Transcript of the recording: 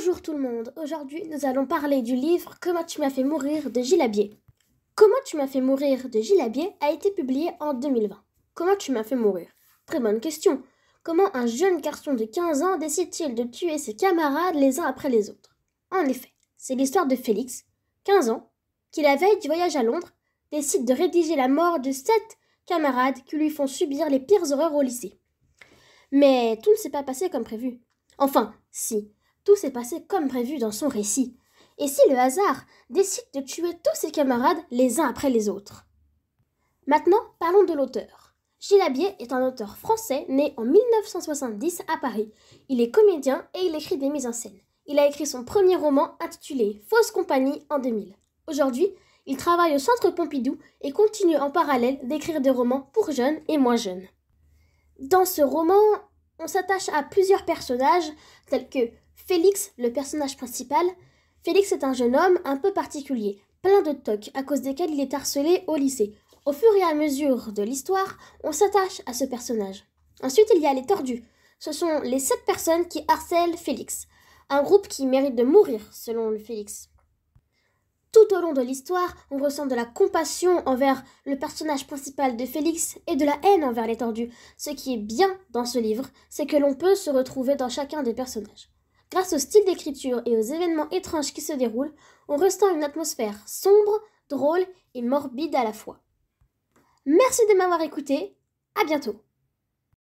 Bonjour tout le monde, aujourd'hui nous allons parler du livre Comment tu m'as fait mourir de Gilles Abier. Comment tu m'as fait mourir de Gilles Abier a été publié en 2020. Comment tu m'as fait mourir? Très bonne question. Comment un jeune garçon de 15 ans décide-t-il de tuer ses camarades les uns après les autres? En effet, c'est l'histoire de Félix, 15 ans, qui la veille du voyage à Londres, décide de rédiger la mort de 7 camarades qui lui font subir les pires horreurs au lycée. Mais tout ne s'est pas passé comme prévu. Enfin, si, tout s'est passé comme prévu dans son récit. Et si le hasard décide de tuer tous ses camarades les uns après les autres? Maintenant, parlons de l'auteur. Gilles Abier est un auteur français né en 1970 à Paris. Il est comédien et il écrit des mises en scène. Il a écrit son premier roman intitulé Fausse compagnie en 2000. Aujourd'hui, il travaille au Centre Pompidou et continue en parallèle d'écrire des romans pour jeunes et moins jeunes. Dans ce roman, on s'attache à plusieurs personnages tels que Félix, le personnage principal. Félix est un jeune homme un peu particulier, plein de tocs à cause desquels il est harcelé au lycée. Au fur et à mesure de l'histoire, on s'attache à ce personnage. Ensuite, il y a les tordus. Ce sont les 7 personnes qui harcèlent Félix, un groupe qui mérite de mourir selon le Félix. Tout au long de l'histoire, on ressent de la compassion envers le personnage principal de Félix et de la haine envers les tordus. Ce qui est bien dans ce livre, c'est que l'on peut se retrouver dans chacun des personnages. Grâce au style d'écriture et aux événements étranges qui se déroulent, on ressent une atmosphère sombre, drôle et morbide à la fois. Merci de m'avoir écouté, à bientôt.